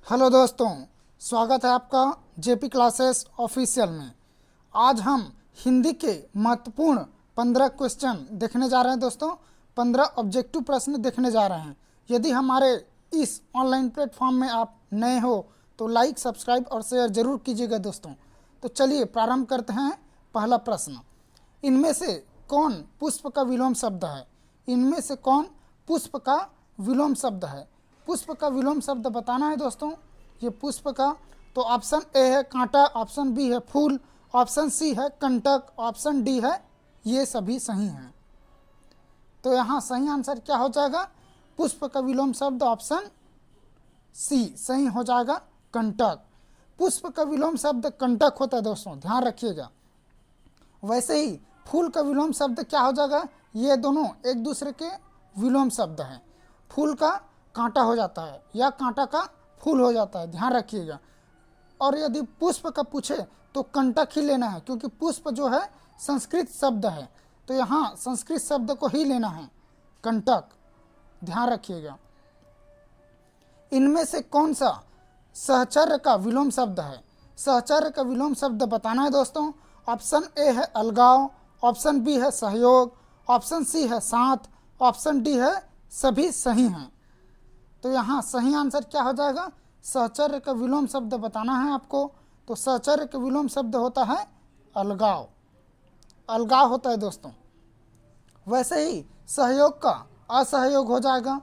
Hello दोस्तों, स्वागत है आपका जेपी क्लासेस ऑफिशियल में। आज हम हिंदी के महत्वपूर्ण 15 क्वेश्चन देखने जा रहे हैं दोस्तों। 15 ऑब्जेक्टिव प्रश्न देखने जा रहे हैं। यदि हमारे इस ऑनलाइन प्लेटफॉर्म में आप नए हो तो लाइक, सब्सक्राइब और शेयर जरूर कीजिएगा दोस्तों। तो चलिए प्रारंभ करते हैं। पहला प्रश्न, इनमें से कौन पुष्प का विलोम शब्द है? इनमें से कौन पुष्प का विलोम शब्द है? पुष्प का विलोम शब्द बताना है दोस्तों। ये पुष्प का, तो ऑप्शन ए है कांटा, ऑप्शन बी है फूल, ऑप्शन सी है कंटक, ऑप्शन डी है ये सभी सही हैं। तो यहाँ सही आंसर क्या हो जाएगा? पुष्प का विलोम शब्द ऑप्शन सी सही हो जाएगा, कंटक। पुष्प का विलोम शब्द कंटक होता है दोस्तों, ध्यान रखिएगा। वैसे ही फूल का विलोम शब्द क्या हो जाएगा? ये दोनों एक दूसरे के विलोम शब्द हैं। फूल का कांटा हो जाता है या कांटा का फूल हो जाता है, ध्यान रखिएगा। और यदि पुष्प का पूछे तो कंटक ही लेना है, क्योंकि पुष्प जो है संस्कृत शब्द है, तो यहाँ संस्कृत शब्द को ही लेना है, कंटक, ध्यान रखिएगा। इनमें से कौन सा सहचर्य का विलोम शब्द है? सहचर्य का विलोम शब्द बताना है दोस्तों। ऑप्शन ए है अलगाव, ऑप्शन बी है सहयोग, ऑप्शन सी है साथ, ऑप्शन डी है सभी सही हैं। तो यहाँ सही आंसर क्या हो जाएगा? सहचर्य का विलोम शब्द बताना है आपको। तो सहचर्य का विलोम शब्द होता है अलगाव, अलगाव होता है दोस्तों। वैसे ही सहयोग का असहयोग हो जाएगा,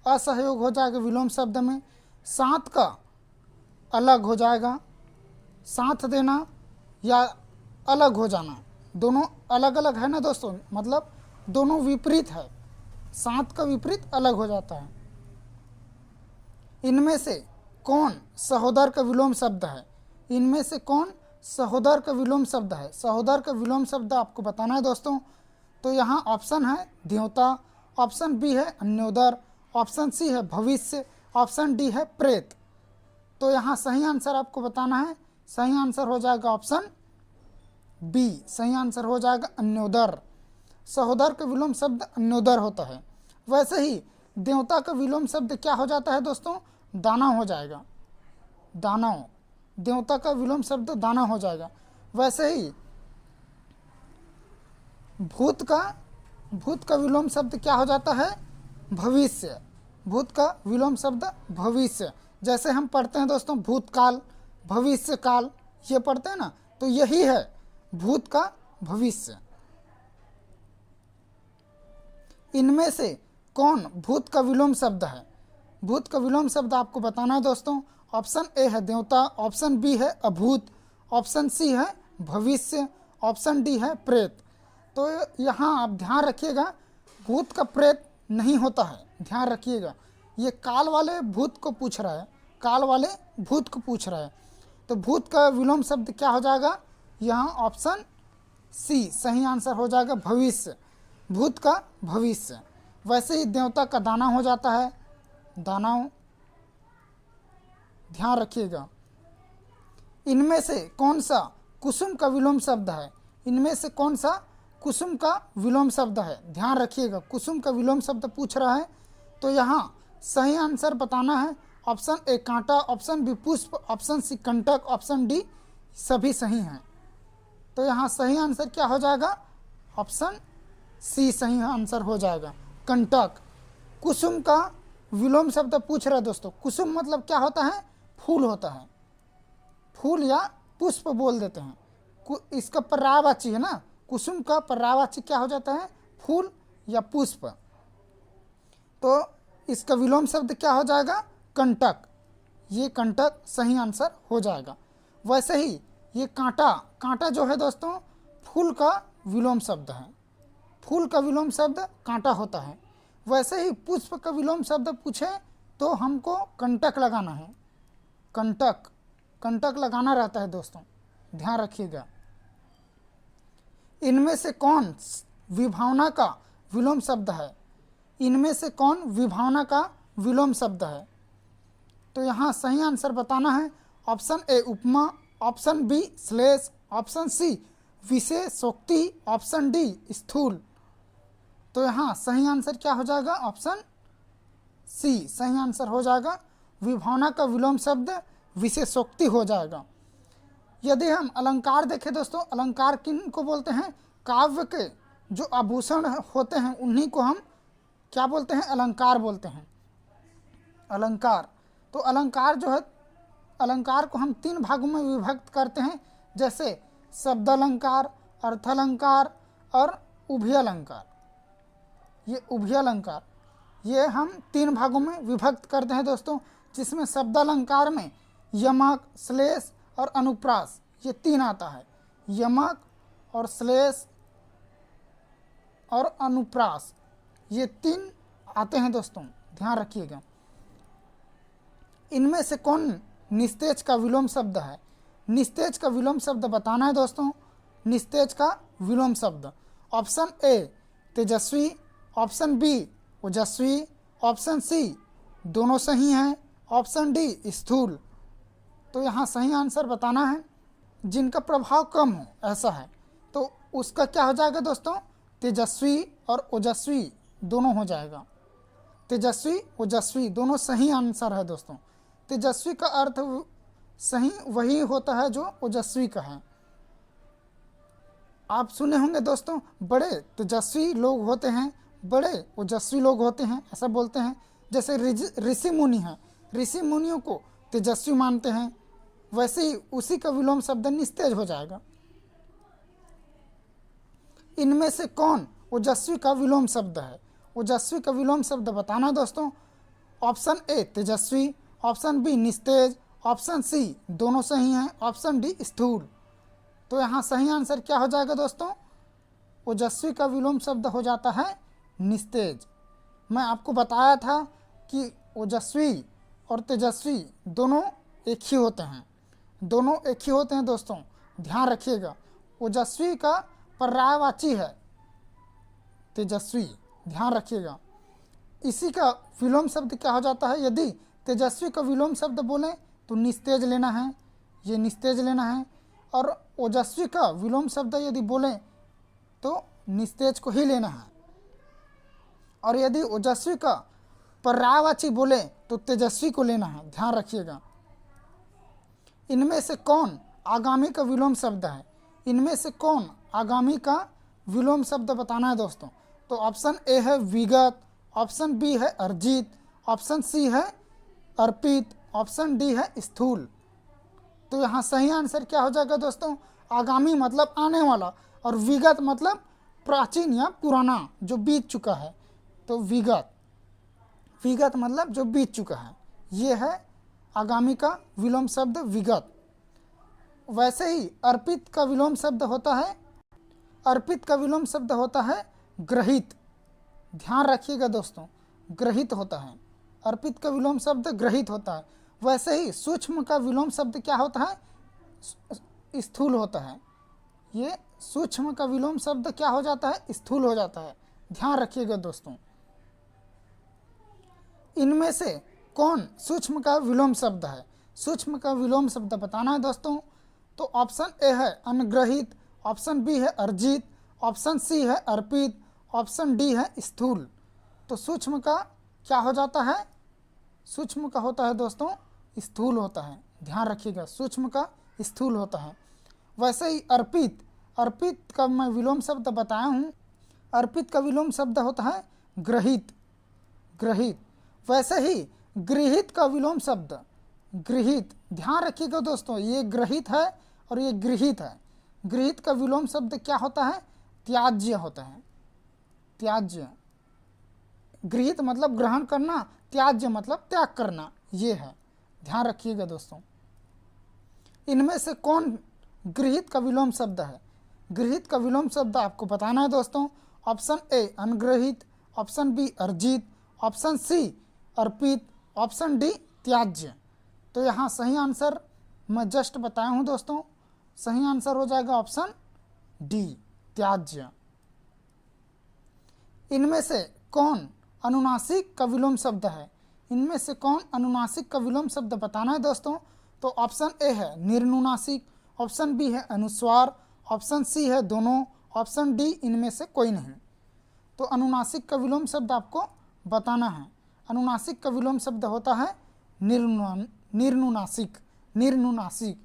असहयोग हो जाएगा विलोम शब्द में। साथ का अलग हो जाएगा, साथ देना या अलग हो जाना, दोनों अलग अलग है ना दोस्तों, मतलब दोनों विपरीत है, साथ का विपरीत अलग हो जाता है। इनमें से कौन सहोदर का विलोम शब्द है? इनमें से कौन सहोदर का विलोम शब्द है? सहोदर का विलोम शब्द आपको बताना है दोस्तों। तो यहाँ ऑप्शन है देवता, ऑप्शन बी है अन्योदर, ऑप्शन सी है भविष्य, ऑप्शन डी है प्रेत। तो यहाँ सही आंसर आपको बताना है। सही आंसर हो जाएगा ऑप्शन बी, सही आंसर हो जाएगा अन्योदर। सहोदर का विलोम शब्द अन्योदर होता है। वैसे ही देवता का विलोम शब्द क्या हो जाता है दोस्तों? दानव हो जाएगा, दानव। देवता का विलोम शब्द दानव हो जाएगा। वैसे ही भूत का विलोम शब्द क्या हो जाता है? भविष्य। भूत का विलोम शब्द भविष्य। जैसे हम पढ़ते हैं दोस्तों भूतकाल, भविष्य काल, ये पढ़ते हैं ना, तो यही है भूत का भविष्य। इनमें से कौन भूत का विलोम शब्द है? भूत का विलोम शब्द आपको बताना है दोस्तों। ऑप्शन ए है देवता, ऑप्शन बी है अभूत, ऑप्शन सी है भविष्य, ऑप्शन डी है प्रेत। तो यहाँ आप ध्यान रखिएगा, भूत का प्रेत नहीं होता है, ध्यान रखिएगा। ये काल वाले भूत को पूछ रहा है, काल वाले भूत को पूछ रहा है। तो भूत का विलोम शब्द क्या हो जाएगा? यहाँ ऑप्शन सी सही आंसर हो जाएगा, भविष्य। भूत का भविष्य। वैसे ही देवता का दानव हो जाता है, दानव, ध्यान रखिएगा। इनमें से कौन सा कुसुम का विलोम शब्द है? इनमें से कौन सा कुसुम का विलोम शब्द है? ध्यान रखिएगा, कुसुम का विलोम शब्द पूछ रहा है। तो यहाँ सही आंसर बताना है। ऑप्शन ए कांटा, ऑप्शन बी पुष्प, ऑप्शन सी कंटक, ऑप्शन डी सभी सही हैं। तो यहाँ सही आंसर क्या हो जाएगा? ऑप्शन सी सही आंसर हो जाएगा, कंटक। कुसुम का विलोम शब्द पूछ रहा है दोस्तों। कुसुम मतलब क्या होता है? फूल होता है, फूल या पुष्प बोल देते हैं। इसका पर्यायवाची है ना, कुसुम का पर्यायवाची क्या हो जाता है? फूल या पुष्प। तो इसका विलोम शब्द क्या हो जाएगा? कंटक। ये कंटक सही आंसर हो जाएगा। वैसे ही ये कांटा, कांटा जो है दोस्तों फूल का विलोम शब्द है, फूल का विलोम शब्द कांटा होता है। वैसे ही पुष्प का विलोम शब्द पूछे तो हमको कंटक लगाना है, कंटक, कंटक लगाना रहता है दोस्तों, ध्यान रखिएगा। इनमें से कौन विभावना का विलोम शब्द है? इनमें से कौन विभावना का विलोम शब्द है? तो यहाँ सही आंसर बताना है। ऑप्शन ए उपमा, ऑप्शन बी श्लेष, ऑप्शन सी विशेषोक्ति, ऑप्शन डी स्थूल। तो यहाँ सही आंसर क्या हो जाएगा? ऑप्शन सी सही आंसर हो जाएगा, विभावना का विलोम शब्द विशेषोक्ति हो जाएगा। यदि हम अलंकार देखें दोस्तों, अलंकार किन को बोलते हैं? काव्य के जो आभूषण होते हैं उन्हीं को हम क्या बोलते हैं? अलंकार बोलते हैं। अलंकार, तो अलंकार जो है, अलंकार को हम 3 भागों में विभक्त करते हैं, जैसे शब्द अलंकार, अर्थ अलंकार और उभय अलंकार। ये उभय अलंकार, ये हम 3 भागों में विभक्त करते हैं दोस्तों, जिसमें शब्द अलंकार में यमक, श्लेष और अनुप्रास, ये 3 आता है। यमक और श्लेष और अनुप्रास, ये 3 आते हैं दोस्तों, ध्यान रखिएगा। इनमें से कौन निस्तेज का विलोम शब्द है? निस्तेज का विलोम शब्द बताना है दोस्तों। निस्तेज का विलोम शब्द, ऑप्शन ए तेजस्वी, ऑप्शन बी ओजस्वी, ऑप्शन सी दोनों सही हैं, ऑप्शन डी स्थूल। तो यहाँ सही आंसर बताना है, जिनका प्रभाव कम हो ऐसा है, तो उसका क्या हो जाएगा दोस्तों? तेजस्वी और ओजस्वी दोनों हो जाएगा। तेजस्वी ओजस्वी दोनों सही आंसर है दोस्तों। तेजस्वी का अर्थ सही वही होता है जो ओजस्वी का है। आप सुने होंगे दोस्तों, बड़े तेजस्वी लोग होते हैं, बड़े ओजस्वी लोग होते हैं, ऐसा बोलते हैं। जैसे ऋषि मुनि हैं, ऋषि मुनियों को तेजस्वी मानते हैं, वैसे ही उसी का विलोम शब्द निस्तेज हो जाएगा। इनमें से कौन ओजस्वी का विलोम शब्द है? ओजस्वी का विलोम शब्द बताना दोस्तों। ऑप्शन ए तेजस्वी, ऑप्शन बी निस्तेज, ऑप्शन सी दोनों सही हैं, ऑप्शन डी स्थूल। तो यहाँ सही आंसर क्या हो जाएगा दोस्तों? ओजस्वी का विलोम शब्द हो जाता है निस्तेज। मैं आपको बताया था कि ओजस्वी और तेजस्वी दोनों एक ही होते हैं, दोनों एक ही होते हैं दोस्तों, ध्यान रखिएगा। ओजस्वी का पर्यायवाची है तेजस्वी, ध्यान रखिएगा। इसी का विलोम शब्द क्या हो जाता है? यदि तेजस्वी का विलोम शब्द बोलें तो निस्तेज लेना है, ये निस्तेज लेना है, और ओजस्वी का विलोम शब्द यदि बोलें तो निस्तेज को ही लेना है, और यदि ओजस्वी का पर्यायवाची बोले तो तेजस्वी को लेना है, ध्यान रखिएगा। इनमें से कौन आगामी का विलोम शब्द है? इनमें से कौन आगामी का विलोम शब्द बताना है दोस्तों। तो ऑप्शन ए है विगत, ऑप्शन बी है अर्जित, ऑप्शन सी है अर्पित, ऑप्शन डी है स्थूल। तो यहाँ सही आंसर क्या हो जाएगा दोस्तों? आगामी मतलब आने वाला, और विगत मतलब प्राचीन या पुराना जो बीत चुका है। तो विगत, विगत मतलब जो बीत चुका है, ये है आगामी का विलोम शब्द विगत। वैसे ही अर्पित का विलोम शब्द होता है, अर्पित का विलोम शब्द होता है ग्रहित, ध्यान रखिएगा दोस्तों, ग्रहित होता है। अर्पित का विलोम शब्द ग्रहित होता है। वैसे ही सूक्ष्म का विलोम शब्द क्या होता है? स्थूल होता है। ये सूक्ष्म का विलोम शब्द क्या हो जाता है? स्थूल हो जाता है, ध्यान रखिएगा दोस्तों। इनमें से कौन सूक्ष्म का विलोम शब्द है? सूक्ष्म का विलोम शब्द बताना है दोस्तों। तो ऑप्शन ए है अनुग्रहित, ऑप्शन बी है अर्जित, ऑप्शन सी है अर्पित, ऑप्शन डी है स्थूल। तो सूक्ष्म का क्या हो जाता है? सूक्ष्म का होता है दोस्तों स्थूल होता है, ध्यान रखिएगा, सूक्ष्म का स्थूल होता है। वैसे ही अर्पित, अर्पित का मैं विलोम शब्द बताया हूँ। अर्पित का विलोम शब्द होता है ग्रहित, ग्रहित। वैसे ही गृहित का विलोम शब्द गृहित, ध्यान रखिएगा दोस्तों, ये ग्रहित है और ये गृहित है। गृहित का विलोम शब्द क्या होता है? त्याज्य होता है, त्याज्य। गृहित मतलब ग्रहण करना, त्याज्य मतलब त्याग करना, ये है, ध्यान रखिएगा दोस्तों। इनमें से कौन गृहित का विलोम शब्द है? गृहित का विलोम शब्द आपको बताना है दोस्तों। ऑप्शन ए अनुग्रहित, ऑप्शन बी अर्जित, ऑप्शन सी अर्पित, ऑप्शन डी त्याज्य। तो यहाँ सही आंसर मैं जस्ट बताया हूँ दोस्तों, सही आंसर हो जाएगा ऑप्शन डी त्याज्य। इनमें से कौन अनुनासिक का विलोम शब्द है? इनमें से कौन अनुनासिक का विलोम शब्द बताना है दोस्तों। तो ऑप्शन ए है निर्नुनासिक, ऑप्शन बी है अनुस्वार, ऑप्शन सी है दोनों, ऑप्शन डी इनमें से कोई नहीं। तो अनुनासिक का विलोम शब्द आपको बताना है। अनुनासिक का विलोम शब्द होता है निर्नुनासिक। निर्नुनासिक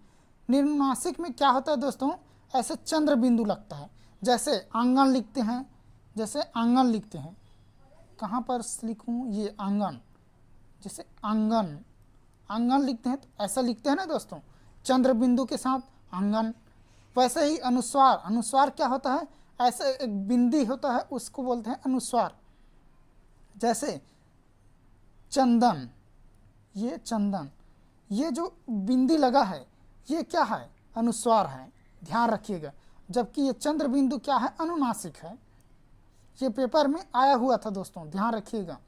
निर्नुनासिक में क्या होता है दोस्तों, ऐसे चंद्र बिंदु लगता है, जैसे आंगन लिखते हैं, जैसे आंगन लिखते हैं, कहाँ पर लिखूँ, ये आंगन, जैसे आंगन, आंगन लिखते हैं तो ऐसा लिखते हैं ना दोस्तों, चंद्र बिंदु के साथ आंगन। वैसे ही अनुस्वार, अनुस्वार क्या होता है, ऐसे एक बिंदी होता है उसको बोलते हैं अनुस्वार, जैसे चंदन, ये चंदन, ये जो बिंदी लगा है ये क्या है, अनुस्वार है, ध्यान रखिएगा। जबकि ये चंद्र बिंदु क्या है, अनुनासिक है। ये पेपर में आया हुआ था दोस्तों, ध्यान रखिएगा।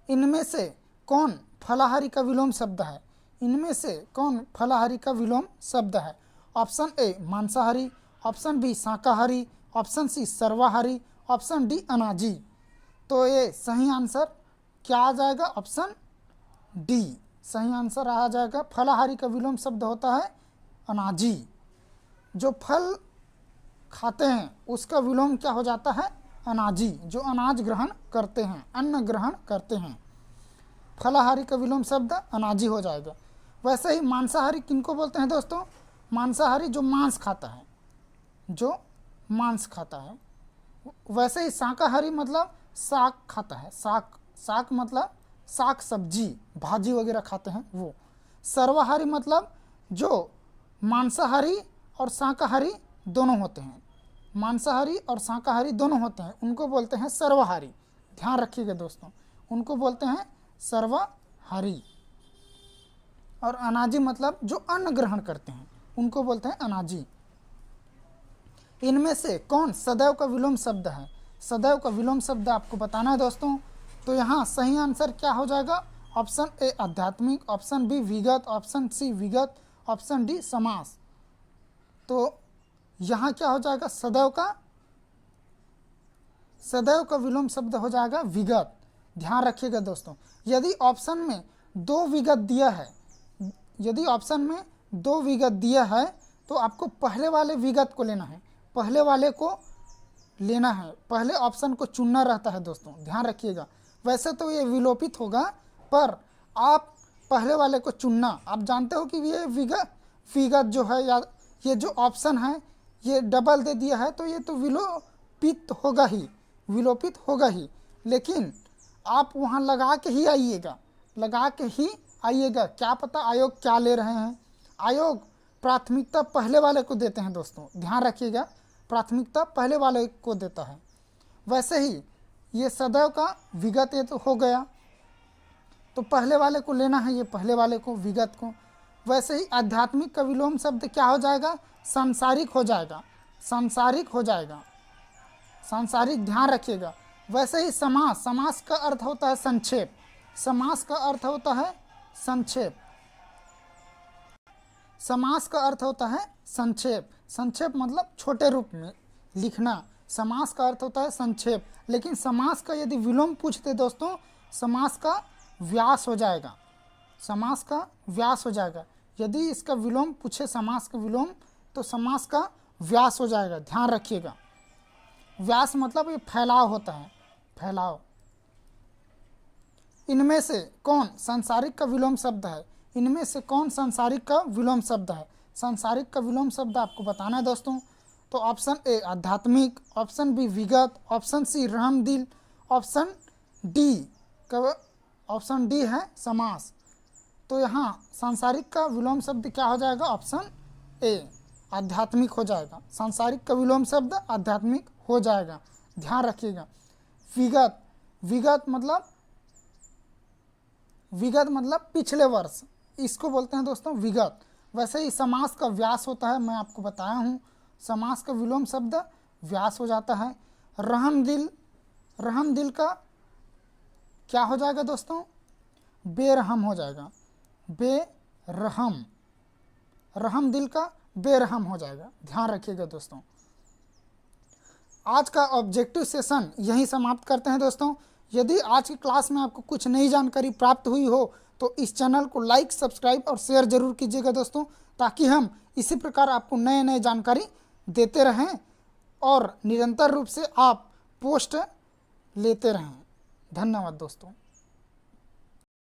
इनमें से कौन फलाहारी का विलोम शब्द है, इनमें से कौन फलाहारी का विलोम शब्द है। ऑप्शन ए मांसाहारी, ऑप्शन बी शाकाहारी, ऑप्शन सी सर्वाहारी, ऑप्शन डी अनाजी। तो ये सही आंसर क्या आ जाएगा, ऑप्शन डी सही आंसर आ जाएगा। फलाहारी का विलोम शब्द होता है अनाजी। जो फल खाते हैं उसका विलोम क्या हो जाता है, अनाजी, जो अनाज ग्रहण करते हैं, अन्न ग्रहण करते हैं। फलाहारी का विलोम शब्द अनाजी हो जाएगा। वैसे ही मांसाहारी किनको बोलते हैं दोस्तों, मांसाहारी जो मांस खाता है, जो मांस खाता है। वैसे ही शाकाहारी मतलब साग खाता है, साग, साग मतलब साग सब्जी भाजी वगैरह खाते हैं वो। सर्वाहारी मतलब जो मांसाहारी और शाकाहारी दोनों होते हैं, मांसाहारी और शाकाहारी दोनों होते हैं, उनको बोलते हैं सर्वाहारी। ध्यान रखिएगा दोस्तों, उनको बोलते हैं सर्वाहारी। और अनाजी मतलब जो अन्न ग्रहण करते हैं उनको बोलते हैं अनाजी। इनमें से कौन सदैव का विलोम शब्द है, सदैव का विलोम शब्द आपको बताना है दोस्तों। तो यहाँ सही आंसर क्या हो जाएगा, ऑप्शन ए आध्यात्मिक, ऑप्शन बी विगत, ऑप्शन सी विगत, ऑप्शन डी समास। तो यहाँ क्या हो जाएगा, सदैव का विलोम शब्द हो जाएगा विगत। ध्यान रखिएगा दोस्तों, यदि ऑप्शन में दो विगत दिया है, यदि ऑप्शन में दो विगत दिया है तो आपको पहले वाले विगत को लेना है, पहले वाले को लेना है, पहले ऑप्शन को चुनना रहता है दोस्तों, ध्यान रखिएगा। वैसे तो ये विलोपित होगा पर आप पहले वाले को चुनना। आप जानते हो कि ये विगत जो है या ये जो ऑप्शन है ये डबल दे दिया है तो ये तो विलोपित होगा ही, विलोपित होगा ही। लेकिन आप वहाँ लगा के ही आइएगा, लगा के ही आइएगा, क्या पता आयोग क्या ले रहे हैं। आयोग प्राथमिकता पहले वाले को देते हैं दोस्तों, ध्यान रखिएगा, प्राथमिकता पहले वाले को देता है। वैसे ही ये सदैव का विगत ये तो हो गया, तो पहले वाले को लेना है, ये पहले वाले को विगत को। वैसे ही आध्यात्मिक का विलोम शब्द क्या हो जाएगा, सांसारिक हो जाएगा, सांसारिक हो जाएगा, सांसारिक, ध्यान रखिएगा। वैसे ही समास, समास का अर्थ होता है संक्षेप, समास का अर्थ होता है संक्षेप, समास का अर्थ होता है संक्षेप, संक्षेप मतलब छोटे रूप में लिखना, समास का अर्थ होता है संक्षेप। लेकिन समास का यदि विलोम पूछते दोस्तों, समास का व्यास हो जाएगा, समास का व्यास हो जाएगा। यदि इसका विलोम पूछे समास का विलोम तो समास का व्यास हो जाएगा, ध्यान रखिएगा। व्यास मतलब ये फैलाव होता है, फैलाव। इनमें से कौन सांसारिक का विलोम शब्द है, इनमें से कौन सांसारिक का विलोम शब्द है। सांसारिक का विलोम शब्द आपको बताना है दोस्तों। तो ऑप्शन ए आध्यात्मिक, ऑप्शन बी विगत, ऑप्शन सी रहमदिल, ऑप्शन डी का ऑप्शन डी है समास। तो यहाँ सांसारिक का विलोम शब्द क्या हो जाएगा, ऑप्शन ए आध्यात्मिक हो जाएगा। सांसारिक का विलोम शब्द आध्यात्मिक हो जाएगा, ध्यान रखिएगा। विगत, विगत मतलब पिछले वर्ष, इसको बोलते हैं दोस्तों विगत। वैसे ही समास का व्यास होता है, मैं आपको बताया हूँ, समास का विलोम शब्द व्यास हो जाता है। रहमदिल, रहमदिल का क्या हो जाएगा दोस्तों, बेरहम हो जाएगा, बेरहम, रहमदिल का बेरहम हो जाएगा, ध्यान रखिएगा दोस्तों। आज का ऑब्जेक्टिव सेशन यहीं समाप्त करते हैं दोस्तों। यदि आज की क्लास में आपको कुछ नई जानकारी प्राप्त हुई हो तो इस चैनल को लाइक, सब्सक्राइब और शेयर जरूर कीजिएगा दोस्तों, ताकि हम इसी प्रकार आपको नए नए जानकारी देते रहें और निरंतर रूप से आप पोस्ट लेते रहें। धन्यवाद दोस्तों।